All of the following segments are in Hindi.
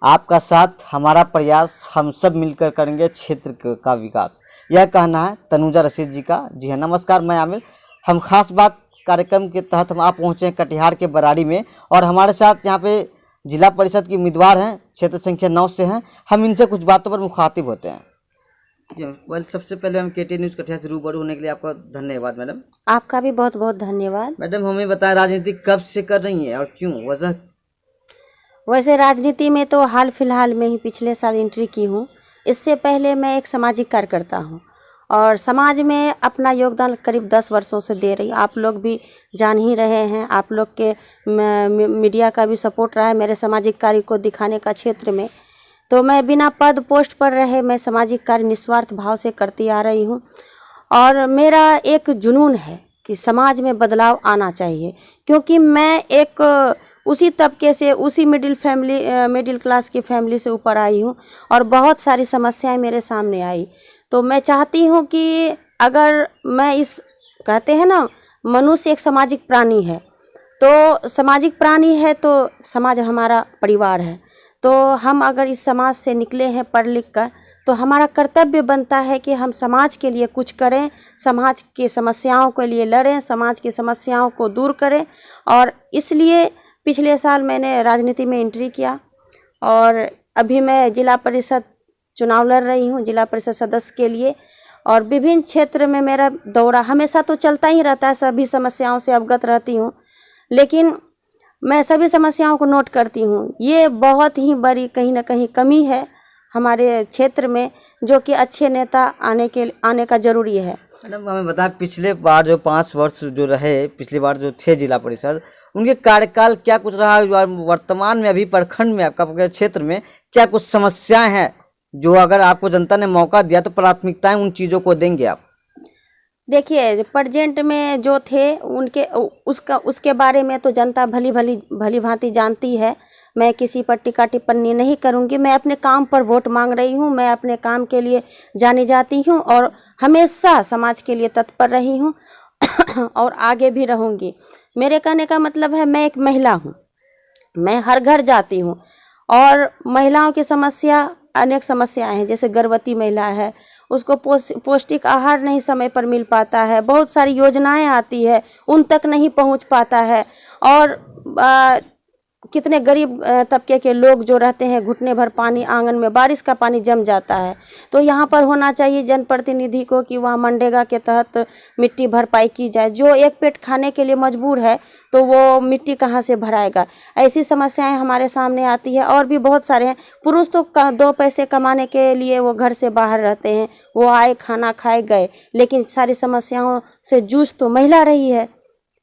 आपका साथ हमारा प्रयास, हम सब मिलकर करेंगे क्षेत्र का विकास। यह कहना है तनुजा रशीद जी का। जी हाँ, नमस्कार, मैं आमिर। हम खास बात कार्यक्रम के तहत हम आप पहुँचे हैं कटिहार के बराड़ी में, और हमारे साथ यहाँ पे जिला परिषद की उम्मीदवार हैं, क्षेत्र संख्या 9 से हैं। हम इनसे कुछ बातों पर मुखातिब होते हैं। वेल, सबसे पहले हम केटी न्यूज़ कटिहार से रूबरू होने के लिए आपका धन्यवाद मैडम। आपका भी बहुत बहुत धन्यवाद। मैडम, हमें बताएं, राजनीति कब से कर रही हैं और क्यों, वजह? वैसे राजनीति में तो हाल फिलहाल में ही पिछले साल एंट्री की हूँ। इससे पहले मैं एक सामाजिक कार्यकर्ता हूँ और समाज में अपना योगदान करीब 10 वर्षों से दे रही हूँ। आप लोग भी जान ही रहे हैं, आप लोग के मीडिया का भी सपोर्ट रहा है मेरे सामाजिक कार्य को दिखाने का क्षेत्र में। तो मैं बिना पद पोस्ट पर रहे मैं सामाजिक कार्य निस्वार्थ भाव से करती आ रही हूँ। और मेरा एक जुनून है कि समाज में बदलाव आना चाहिए, क्योंकि मैं एक उसी तबके से, उसी मिडिल क्लास की फैमिली से ऊपर आई हूँ और बहुत सारी समस्याएं मेरे सामने आई। तो मैं चाहती हूँ कि अगर मैं कहते हैं ना, मनुष्य एक सामाजिक प्राणी है, तो सामाजिक प्राणी है तो समाज हमारा परिवार है। तो हम अगर इस समाज से निकले हैं पढ़ लिख कर, तो हमारा कर्तव्य बनता है कि हम समाज के लिए कुछ करें, समाज की समस्याओं के लिए लड़ें, समाज की समस्याओं को दूर करें। और इसलिए पिछले साल मैंने राजनीति में एंट्री किया और अभी मैं जिला परिषद चुनाव लड़ रही हूँ, जिला परिषद सदस्य के लिए। और विभिन्न क्षेत्र में मेरा दौरा हमेशा तो चलता ही रहता है, सभी समस्याओं से अवगत रहती हूँ, लेकिन मैं सभी समस्याओं को नोट करती हूँ। ये बहुत ही बड़ी कहीं ना कहीं कमी है हमारे क्षेत्र में, जो कि अच्छे नेता आने का जरूरी है। मैडम, हमें बताएं, पिछले बार जो 5 वर्ष जो रहे, पिछली बार जो थे जिला परिषद, उनके कार्यकाल क्या कुछ रहा, वर्तमान में अभी प्रखंड में आपका क्षेत्र में क्या कुछ समस्याएं हैं जो अगर आपको जनता ने मौका दिया तो प्राथमिकताएं उन चीज़ों को देंगे आप? देखिए, प्रेजेंट में जो थे उसके बारे में तो जनता भली भांति जानती है। मैं किसी पर टीका टिप्पणी नहीं करूंगी। मैं अपने काम पर वोट मांग रही हूं, मैं अपने काम के लिए जानी जाती हूं और हमेशा समाज के लिए तत्पर रही हूं और आगे भी रहूंगी। मेरे कहने का मतलब है, मैं एक महिला हूं, मैं हर घर जाती हूं और महिलाओं की समस्या, अनेक समस्याएं हैं। जैसे गर्भवती महिला है, उसको पौष्टिक आहार नहीं समय पर मिल पाता है, बहुत सारी योजनाएं आती है, उन तक नहीं पहुंच पाता है। और कितने गरीब तबके के लोग जो रहते हैं, घुटने भर पानी आंगन में, बारिश का पानी जम जाता है। तो यहाँ पर होना चाहिए जनप्रतिनिधि को कि वहाँ मनरेगा के तहत मिट्टी भरपाई की जाए। जो एक पेट खाने के लिए मजबूर है तो वो मिट्टी कहाँ से भराएगा। ऐसी समस्याएं हमारे सामने आती है। और भी बहुत सारे हैं। पुरुष तो 2 पैसे कमाने के लिए वो घर से बाहर रहते हैं, वो आए, खाना खाए, गए, लेकिन सारी समस्याओं से जूझ तो महिला रही है।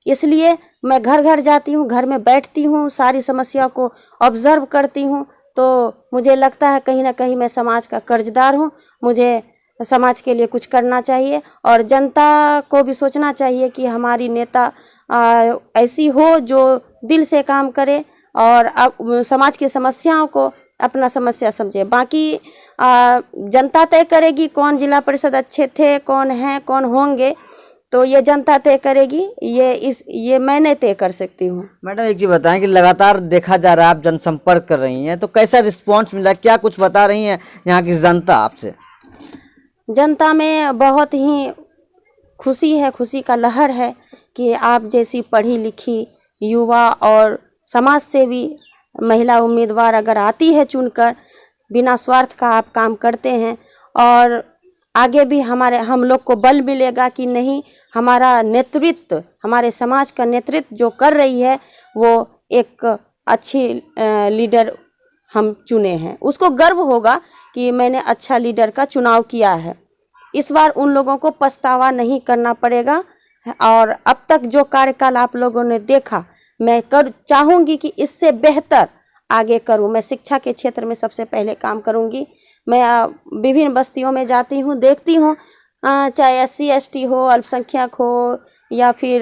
इसलिए मैं घर घर जाती हूँ, घर में बैठती हूँ, सारी समस्या को ऑब्जर्व करती हूँ। तो मुझे लगता है कहीं ना कहीं मैं समाज का कर्जदार हूँ। मुझे समाज के लिए कुछ करना चाहिए और जनता को भी सोचना चाहिए कि हमारी नेता ऐसी हो जो दिल से काम करे और अब समाज की समस्याओं को अपना समस्या समझे। बाकी जनता तय करेगी कौन जिला परिषद अच्छे थे, कौन हैं, कौन होंगे, तो ये जनता तय करेगी। ये मैं नहीं तय कर सकती हूँ। मैडम, एक चीज़ बताएं कि लगातार देखा जा रहा है आप जनसंपर्क कर रही हैं, तो कैसा रिस्पांस मिला, क्या कुछ बता रही हैं यहाँ की जनता आपसे? जनता में बहुत ही खुशी है, खुशी का लहर है कि आप जैसी पढ़ी लिखी युवा और समाज सेवी महिला उम्मीदवार अगर आती है चुनकर, बिना स्वार्थ का आप काम करते हैं और आगे भी हम लोग को बल मिलेगा कि नहीं, हमारा नेतृत्व, हमारे समाज का नेतृत्व जो कर रही है वो एक अच्छी लीडर हम चुने हैं। उसको गर्व होगा कि मैंने अच्छा लीडर का चुनाव किया है। इस बार उन लोगों को पछतावा नहीं करना पड़ेगा। और अब तक जो कार्यकाल आप लोगों ने देखा, मैं चाहूँगी कि इससे बेहतर आगे करूँ। मैं शिक्षा के क्षेत्र में सबसे पहले काम करूँगी। मैं विभिन्न बस्तियों में जाती हूँ, देखती हूँ, चाहे SC ST हो, अल्पसंख्यक हो या फिर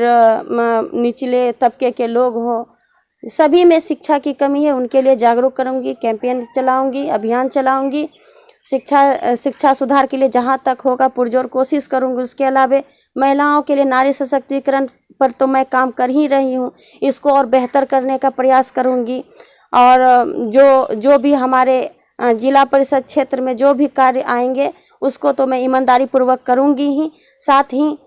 निचले तबके के लोग हो, सभी में शिक्षा की कमी है। उनके लिए जागरूक करूँगी, कैंपेन चलाऊँगी, अभियान चलाऊँगी। शिक्षा सुधार के लिए जहाँ तक होगा पुरजोर कोशिश करूँगी। उसके अलावा महिलाओं के लिए नारी सशक्तिकरण पर तो मैं काम कर ही रही हूँ, इसको और बेहतर करने का प्रयास करूँगी। और जो भी हमारे जिला परिषद क्षेत्र में जो भी कार्य आएंगे उसको तो मैं ईमानदारी पूर्वक करूंगी ही। साथ ही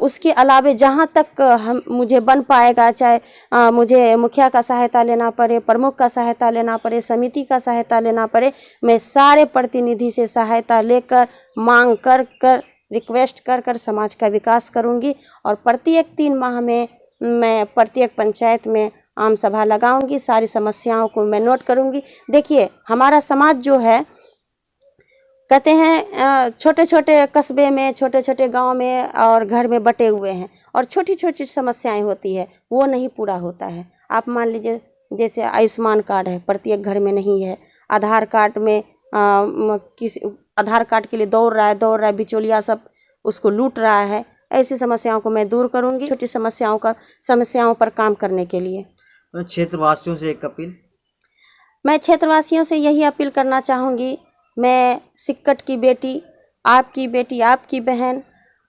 उसके अलावे जहाँ तक मुझे बन पाएगा, चाहे मुझे मुखिया का सहायता लेना पड़े, प्रमुख का सहायता लेना पड़े, समिति का सहायता लेना पड़े, मैं सारे प्रतिनिधि से सहायता लेकर, मांग कर रिक्वेस्ट कर समाज का विकास करूंगी। और प्रत्येक 3 माह में मैं प्रत्येक पंचायत में आम सभा लगाऊंगी, सारी समस्याओं को मैं नोट करूंगी। देखिए, हमारा समाज जो है, कहते हैं छोटे छोटे कस्बे में, छोटे छोटे गांव में और घर में बटे हुए हैं और छोटी छोटी समस्याएं होती है, वो नहीं पूरा होता है। आप मान लीजिए जैसे आयुष्मान कार्ड है, प्रत्येक घर में नहीं है। आधार कार्ड में किसी आधार कार्ड के लिए दौड़ रहा है, बिचौलिया सब उसको लूट रहा है। ऐसी समस्याओं को मैं दूर करूंगी, छोटी समस्याओं पर काम करने के लिए। क्षेत्रवासियों से एक अपील। मैं क्षेत्रवासियों से यही अपील करना चाहूँगी, मैं सिक्कट की बेटी, आपकी बहन,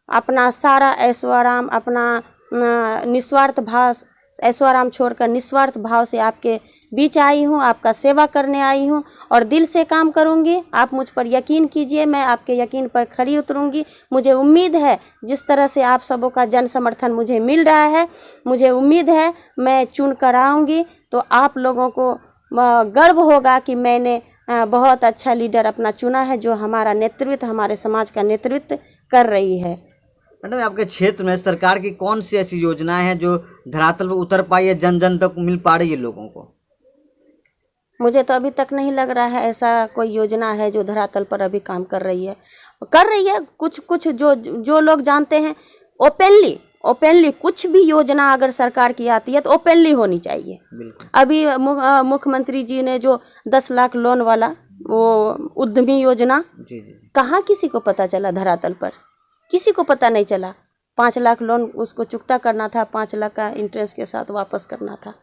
अपना सारा ऐशो आराम, अपना निस्वार्थ भाव, ऐशो आराम छोड़कर निस्वार्थ भाव से आपके बीच आई हूँ, आपका सेवा करने आई हूँ और दिल से काम करूँगी। आप मुझ पर यकीन कीजिए, मैं आपके यकीन पर खरी उतरूँगी। मुझे उम्मीद है जिस तरह से आप सबों का जन समर्थन मुझे मिल रहा है, मुझे उम्मीद है मैं चुन कर आऊँगी तो आप लोगों को गर्व होगा कि मैंने बहुत अच्छा लीडर अपना चुना है, जो हमारा नेतृत्व, हमारे समाज का नेतृत्व कर रही है। मैडम, आपके क्षेत्र में सरकार की कौन सी ऐसी योजनाएं हैं जो धरातल पर उतर पाई है, जन जन तक मिल पा रही है लोगों को? मुझे तो अभी तक नहीं लग रहा है ऐसा कोई योजना है जो धरातल पर अभी काम कर रही है। कुछ जो लोग जानते हैं, ओपनली कुछ भी योजना अगर सरकार की आती है तो ओपनली होनी चाहिए। अभी मुख्यमंत्री जी ने जो 10 लाख लोन वाला वो उद्यमी योजना, कहाँ किसी को पता चला? धरातल पर किसी को पता नहीं चला। 5 लाख लोन उसको चुकता करना था, 5 लाख का इंटरेस्ट के साथ वापस करना था।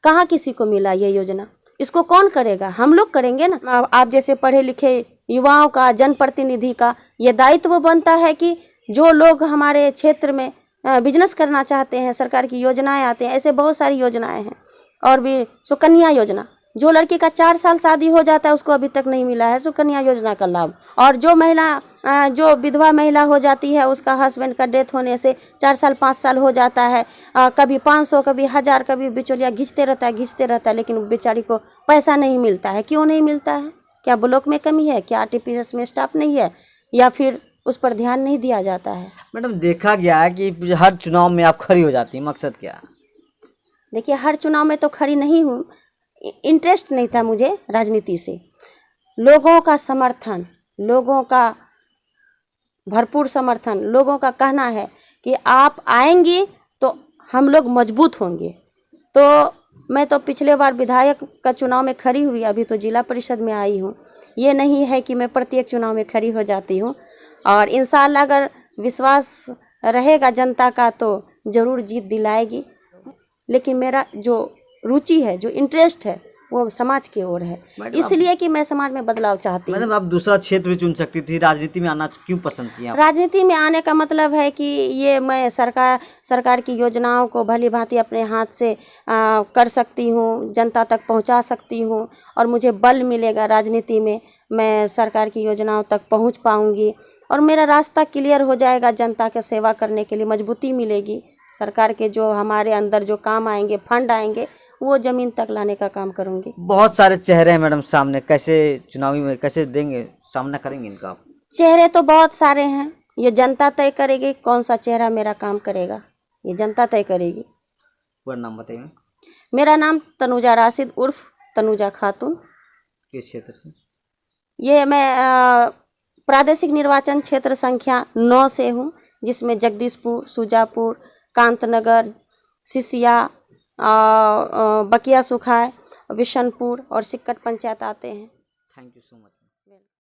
कहाँ किसी को मिला ये योजना? इसको कौन करेगा? हम लोग करेंगे ना। आप जैसे पढ़े लिखे युवाओं का, जनप्रतिनिधि का ये दायित्व बनता है कि जो लोग हमारे क्षेत्र में बिजनेस करना चाहते हैं, सरकार की योजनाएं आते हैं, ऐसे बहुत सारी योजनाएं हैं। और भी सुकन्या योजना, जो लड़की का 4 साल शादी हो जाता है उसको अभी तक नहीं मिला है सुकन्या योजना का लाभ। और जो विधवा महिला हो जाती है, उसका हस्बैंड का डेथ होने से 4 साल 5 साल हो जाता है, कभी 500 कभी 1000 कभी बिचौलिया घिंचते रहता है, लेकिन बेचारी को पैसा नहीं मिलता है। क्यों नहीं मिलता है? क्या ब्लॉक में कमी है? क्या आरटीपीएस में स्टाफ नहीं है, या फिर उस पर ध्यान नहीं दिया जाता है? मैडम, देखा गया है कि हर चुनाव में आप खड़ी हो जाती हैं, मकसद क्या? देखिए, हर चुनाव में तो खड़ी नहीं हूँ, इंटरेस्ट नहीं था मुझे राजनीति से। लोगों का समर्थन, लोगों का भरपूर समर्थन, लोगों का कहना है कि आप आएंगी तो हम लोग मजबूत होंगे। तो मैं तो पिछले बार विधायक का चुनाव में खड़ी हुई, अभी तो जिला परिषद में आई हूँ। ये नहीं है कि मैं प्रत्येक चुनाव में खड़ी हो जाती हूँ, और इंशाअल्लाह अगर विश्वास रहेगा जनता का तो ज़रूर जीत दिलाएगी। लेकिन मेरा जो रुचि है, जो इंटरेस्ट है, वो समाज की ओर है, इसलिए कि मैं समाज में बदलाव चाहती हूँ। मैडम, आप दूसरा क्षेत्र भी चुन सकती थी, राजनीति में आना क्यों पसंद किया? राजनीति में आने का मतलब है कि ये मैं सरकार की योजनाओं को भली भांति अपने हाथ से कर सकती हूँ, जनता तक पहुँचा सकती हूँ, और मुझे बल मिलेगा राजनीति में, मैं सरकार की योजनाओं तक पहुँच पाऊँगी और मेरा रास्ता क्लियर हो जाएगा। जनता की सेवा करने के लिए मजबूती मिलेगी। सरकार के जो हमारे अंदर जो काम आएंगे, फंड आएंगे, वो ज़मीन तक लाने का काम करूँगी। बहुत सारे चेहरे हैं मैडम सामने, कैसे चुनावी में कैसे देंगे, सामना करेंगे इनका? चेहरे तो बहुत सारे हैं, ये जनता तय करेगी कौन सा चेहरा मेरा काम करेगा, ये जनता तय करेगी। पूरा नाम बताइए। मेरा नाम तनुजा राशिद उर्फ तनुजा खातून। किस क्षेत्र से? ये मैं प्रादेशिक निर्वाचन क्षेत्र संख्या 9 से हूँ, जिसमें जगदीशपुर, सुजापुर, कांतनगर, सिसिया, बकिया सुखाय, विशनपुर और सिक्कट पंचायत आते हैं। Thank you so much.